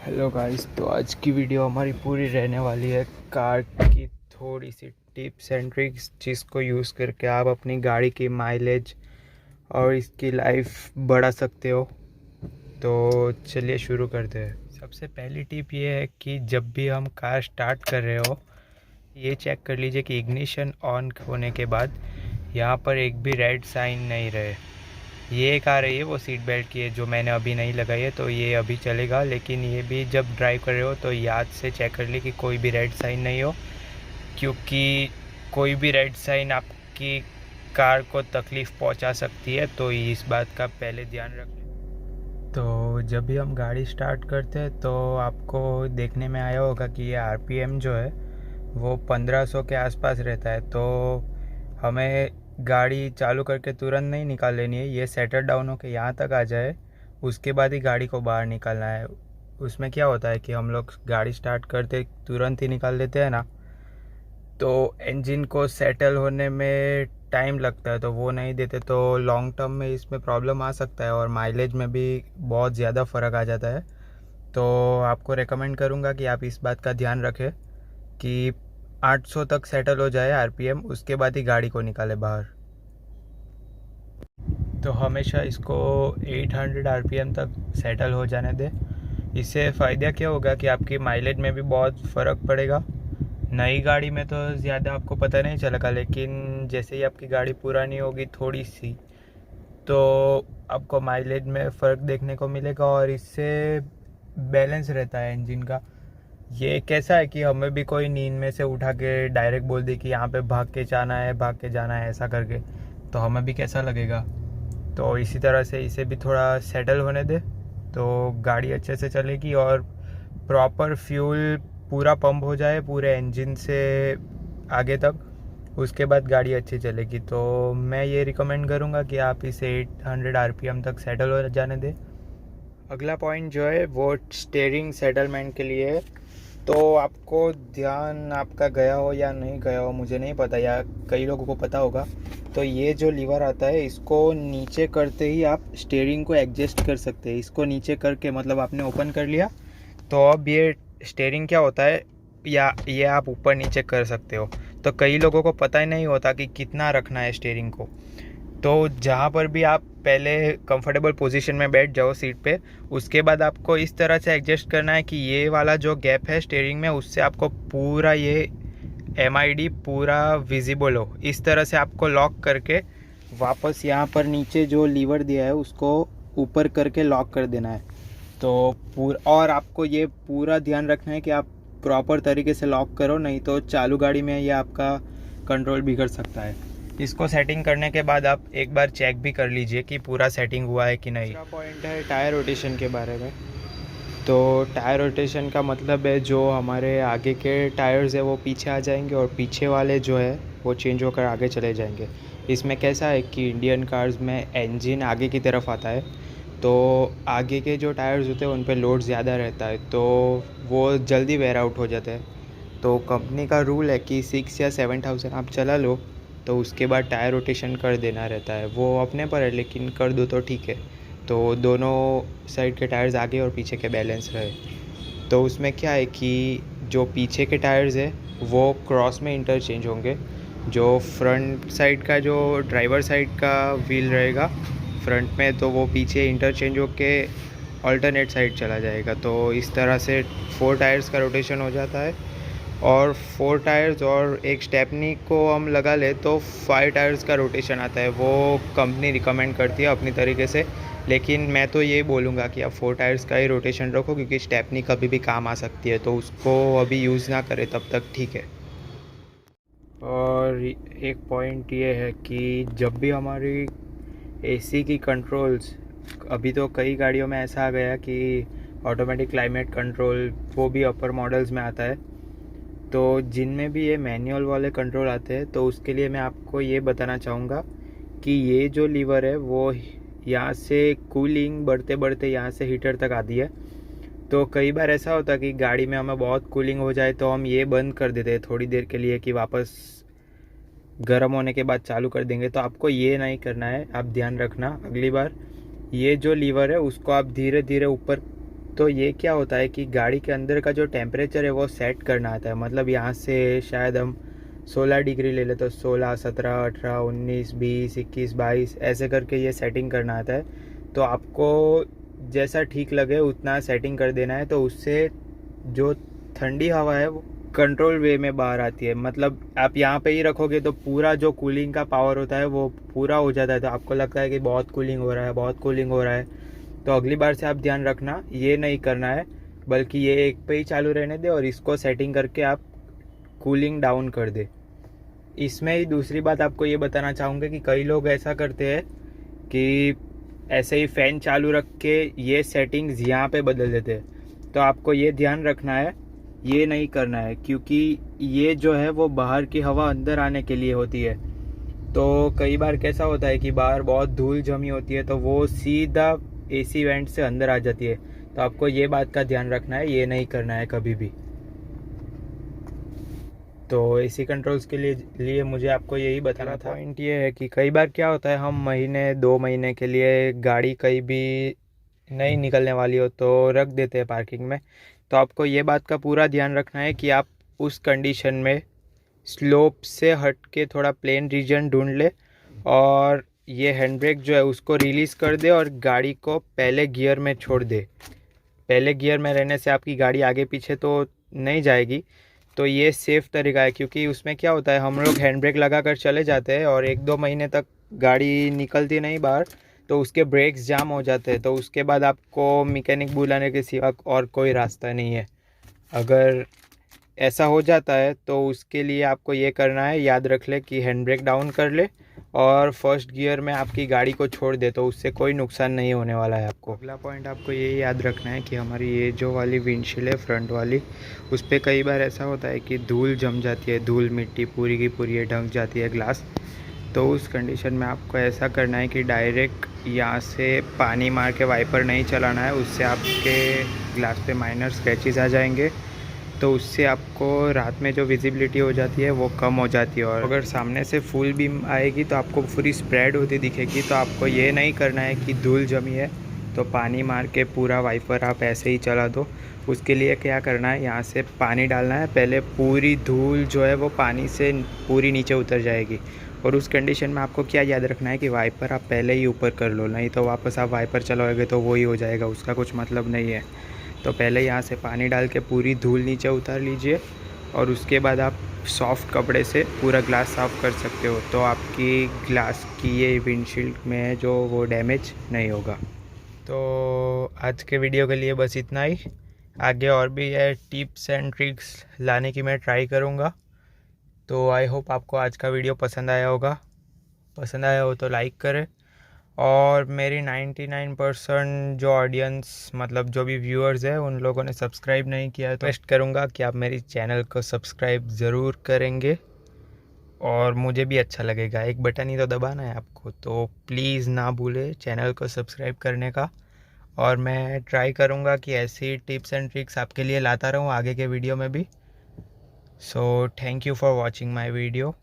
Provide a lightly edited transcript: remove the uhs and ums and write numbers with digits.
Hello guys, तो आज की वीडियो हमारी पूरी रहने वाली है कार की थोड़ी सी टिप्स एंड ट्रिक्स जिसको यूज़ करके आप अपनी गाड़ी की माइलेज और इसकी लाइफ बढ़ा सकते हो। तो चलिए शुरू करते हैं। सबसे पहली टिप ये है कि जब भी हम कार स्टार्ट कर रहे हो, ये चेक कर लीजिए कि इग्निशन ऑन होने के बाद यहाँ पर एक भी रेड साइन नहीं रहे। ये एक आ रही है वो सीट बेल्ट की है जो मैंने अभी नहीं लगाई है, तो ये अभी चलेगा, लेकिन ये भी जब ड्राइव कर रहे हो तो याद से चेक कर ली कि कोई भी रेड साइन नहीं हो, क्योंकि कोई भी रेड साइन आपकी कार को तकलीफ़ पहुंचा सकती है। तो इस बात का पहले ध्यान रखें। तो जब भी हम गाड़ी स्टार्ट करते हैं तो आपको देखने में आया होगा कि ये आरपीएम जो है वो 1500 के आसपास रहता है। तो हमें गाड़ी चालू करके तुरंत नहीं निकाल लेनी है, ये सेटल डाउन होकर यहाँ तक आ जाए उसके बाद ही गाड़ी को बाहर निकालना है। उसमें क्या होता है कि हम लोग गाड़ी स्टार्ट करते तुरंत ही निकाल देते हैं ना, तो इंजन को सेटल होने में टाइम लगता है, तो वो नहीं देते तो लॉन्ग टर्म में इसमें प्रॉब्लम आ सकता है और माइलेज में भी बहुत ज़्यादा फ़र्क आ जाता है। तो आपको रेकमेंड करूँगा कि आप इस बात का ध्यान रखें कि 800 तक सेटल हो जाए आरपीएम, उसके बाद ही गाड़ी को निकाले बाहर। तो हमेशा इसको 800 आरपीएम तक सेटल हो जाने दें। इससे फ़ायदा क्या होगा कि आपकी माइलेज में भी बहुत फ़र्क पड़ेगा। नई गाड़ी में तो ज़्यादा आपको पता नहीं चलेगा, लेकिन जैसे ही आपकी गाड़ी पुरानी होगी थोड़ी सी, तो आपको माइलेज में फ़र्क देखने को मिलेगा और इससे बैलेंस रहता है इंजन का। ये कैसा है कि हमें भी कोई नींद में से उठा के डायरेक्ट बोल दे कि यहाँ पे भाग के जाना है, भाग के जाना है, ऐसा करके, तो हमें भी कैसा लगेगा। तो इसी तरह से इसे भी थोड़ा सेटल होने दे तो गाड़ी अच्छे से चलेगी और प्रॉपर फ्यूल पूरा पंप हो जाए पूरे इंजन से आगे तक, उसके बाद गाड़ी अच्छी चलेगी। तो मैं ये रिकमेंड करूँगा कि आप इसे 800 आरपीएम तक सेटल हो जाने दें। अगला पॉइंट जो है वो स्टीयरिंग सेटलमेंट के लिए है। तो आपको ध्यान आपका गया हो या नहीं गया हो मुझे नहीं पता, या कई लोगों को पता होगा, तो ये जो लीवर आता है इसको नीचे करते ही आप स्टीयरिंग को एडजस्ट कर सकते हैं। इसको नीचे करके मतलब आपने ओपन कर लिया, तो अब ये स्टीयरिंग क्या होता है या ये आप ऊपर नीचे कर सकते हो। तो कई लोगों को पता ही नहीं होता कि कितना रखना है स्टीयरिंग को। तो जहाँ पर भी आप पहले कंफर्टेबल पोजीशन में बैठ जाओ सीट पे, उसके बाद आपको इस तरह से एडजस्ट करना है कि ये वाला जो गैप है स्टीयरिंग में उससे आपको पूरा ये एमआईडी पूरा विजिबल हो। इस तरह से आपको लॉक करके वापस यहाँ पर नीचे जो लीवर दिया है उसको ऊपर करके लॉक कर देना है। तो पूरा, और आपको ये पूरा ध्यान रखना है कि आप प्रॉपर तरीके से लॉक करो, नहीं तो चालू गाड़ी में ये आपका कंट्रोल बिगड़ सकता है। इसको सेटिंग करने के बाद आप एक बार चेक भी कर लीजिए कि पूरा सेटिंग हुआ है कि नहीं। दूसरा पॉइंट है टायर रोटेशन के बारे में। तो टायर रोटेशन का मतलब है जो हमारे आगे के टायर्स है वो पीछे आ जाएंगे और पीछे वाले जो है वो चेंज होकर आगे चले जाएंगे। इसमें कैसा है कि इंडियन कार्स में इंजन आगे की तरफ आता है, तो आगे के जो टायर्स होते हैं उन पे लोड ज़्यादा रहता है, तो वो जल्दी वेयर आउट हो जाते हैं। तो कंपनी का रूल है कि 6 या 7,000 आप चला लो तो उसके बाद टायर रोटेशन कर देना रहता है। वो अपने पर है, लेकिन कर दो तो ठीक है, तो दोनों साइड के टायर्स आगे और पीछे के बैलेंस रहे। तो उसमें क्या है कि जो पीछे के टायर्स है वो क्रॉस में इंटरचेंज होंगे। जो फ्रंट साइड का जो ड्राइवर साइड का व्हील रहेगा फ्रंट में, तो वो पीछे इंटरचेंज होके अल्टरनेट साइड चला जाएगा। तो इस तरह से 4 टायर्स का रोटेशन हो जाता है, और 4 टायर्स और एक स्टेपनी को हम लगा ले तो 5 टायर्स का रोटेशन आता है। वो कंपनी रिकमेंड करती है अपनी तरीके से, लेकिन मैं तो ये बोलूँगा कि आप 4 टायर्स का ही रोटेशन रखो, क्योंकि स्टेपनी कभी भी काम आ सकती है, तो उसको अभी यूज़ ना करें तब तक ठीक है। और एक पॉइंट ये है कि जब भी हमारी एसी की कंट्रोल्स, अभी तो कई गाड़ियों में ऐसा आ गया कि ऑटोमेटिक क्लाइमेट कंट्रोल वो भी अपर मॉडल्स में आता है, तो जिनमें भी ये मैनुअल वाले कंट्रोल आते हैं, तो उसके लिए मैं आपको ये बताना चाहूँगा कि ये जो लीवर है वो यहाँ से कूलिंग बढ़ते बढ़ते यहाँ से हीटर तक आती है। तो कई बार ऐसा होता है कि गाड़ी में हमें बहुत कूलिंग हो जाए तो हम ये बंद कर देते हैं थोड़ी देर के लिए कि वापस गर्म होने के बाद चालू कर देंगे। तो आपको ये नहीं करना है, आप ध्यान रखना अगली बार ये जो लीवर है उसको आप धीरे धीरे ऊपर तो ये क्या होता है कि गाड़ी के अंदर का जो टेम्परेचर है वो सेट करना आता है। मतलब यहाँ से शायद हम 16 डिग्री ले ले तो 16, 17, 18, 19, 20, 21, 22 ऐसे करके ये सेटिंग करना आता है। तो आपको जैसा ठीक लगे उतना सेटिंग कर देना है। तो उससे जो ठंडी हवा है वो कंट्रोल वे में बाहर आती है। मतलब आप यहाँ पे ही रखोगे तो पूरा जो कूलिंग का पावर होता है वो पूरा हो जाता है। तो आपको लगता है कि बहुत कूलिंग हो रहा है, बहुत कूलिंग हो रहा है। तो अगली बार से आप ध्यान रखना, ये नहीं करना है, बल्कि ये एक पे ही चालू रहने दे और इसको सेटिंग करके आप कूलिंग डाउन कर दे। इसमें ही दूसरी बात आपको ये बताना चाहूँगा कि कई लोग ऐसा करते हैं कि ऐसे ही फ़ैन चालू रख के ये सेटिंग्स यहाँ पे बदल देते हैं। तो आपको ये ध्यान रखना है, ये नहीं करना है, क्योंकि ये जो है वो बाहर की हवा अंदर आने के लिए होती है। तो कई बार कैसा होता है कि बाहर बहुत धूल जमी होती है तो वो सीधा एसी वेंट से अंदर आ जाती है। तो आपको ये बात का ध्यान रखना है, ये नहीं करना है कभी भी। तो एसी कंट्रोल्स के लिए मुझे आपको यही बताना था। पॉइंट ये है कि कई बार क्या होता है, हम महीने 2 महीने के लिए गाड़ी कहीं भी नहीं निकलने वाली हो तो रख देते हैं पार्किंग में। तो आपको ये बात का पूरा ध्यान रखना है कि आप उस कंडीशन में स्लोप से हट के थोड़ा प्लेन रीजन ढूंढ ले और ये हैंड ब्रेक जो है उसको रिलीज़ कर दे और गाड़ी को पहले गियर में छोड़ दे। पहले गियर में रहने से आपकी गाड़ी आगे पीछे तो नहीं जाएगी। तो ये सेफ़ तरीका है, क्योंकि उसमें क्या होता है, हम लोग हैंड ब्रेक लगा कर चले जाते हैं और 1-2 महीने तक गाड़ी निकलती नहीं बाहर, तो उसके ब्रेक्स जाम हो जाते हैं। तो उसके बाद आपको मैकेनिक बुलाने के सिवा और कोई रास्ता नहीं है। अगर ऐसा हो जाता है तो उसके लिए आपको ये करना है, याद रख ले कि हैंड ब्रेक डाउन कर ले और फर्स्ट गियर में आपकी गाड़ी को छोड़ दे, तो उससे कोई नुकसान नहीं होने वाला है आपको। अगला पॉइंट आपको ये याद रखना है कि हमारी ये जो वाली विंडशील्ड है फ्रंट वाली, उस पर कई बार ऐसा होता है कि धूल जम जाती है, धूल मिट्टी पूरी की पूरी ढंक जाती है ग्लास। तो उस कंडीशन में आपको ऐसा करना है कि डायरेक्ट यहाँ से पानी मार के वाइपर नहीं चलाना है, उससे आपके ग्लास पे माइनर स्क्रैचेस आ जाएंगे। तो उससे आपको रात में जो विजिबिलिटी हो जाती है वो कम हो जाती है। और अगर सामने से फुल बीम आएगी तो आपको पूरी स्प्रेड होती दिखेगी। तो आपको ये नहीं करना है कि धूल जमी है तो पानी मार के पूरा वाइपर आप ऐसे ही चला दो। उसके लिए क्या करना है, यहाँ से पानी डालना है, पहले पूरी धूल जो है वो पानी से पूरी नीचे उतर जाएगी। और उस कंडीशन में आपको क्या याद रखना है कि वाइपर आप पहले ही ऊपर कर लो, नहीं तो वापस आप वाइपर चलाओगे तो वो ही हो जाएगा, उसका कुछ मतलब नहीं है। तो पहले यहाँ से पानी डाल के पूरी धूल नीचे उतार लीजिए और उसके बाद आप सॉफ्ट कपड़े से पूरा ग्लास साफ़ कर सकते हो। तो आपकी ग्लास की ये विंडशील्ड में जो वो डैमेज नहीं होगा। तो आज के वीडियो के लिए बस इतना ही। आगे और भी ये टिप्स एंड ट्रिक्स लाने की मैं ट्राई करूँगा। तो आई होप आपको आज का वीडियो पसंद आया होगा। पसंद आया हो तो लाइक करें और मेरी 99% जो ऑडियंस, मतलब जो भी व्यूअर्स है, उन लोगों ने सब्सक्राइब नहीं किया है तो रिक्वेस्ट करूँगा कि आप मेरी चैनल को सब्सक्राइब ज़रूर करेंगे और मुझे भी अच्छा लगेगा। एक बटन ही तो दबाना है आपको, तो प्लीज़ ना भूले चैनल को सब्सक्राइब करने का। और मैं ट्राई करूँगा कि ऐसी टिप्स एंड ट्रिक्स आपके लिए लाता रहूँ आगे के वीडियो में भी। So thank you for watching my video.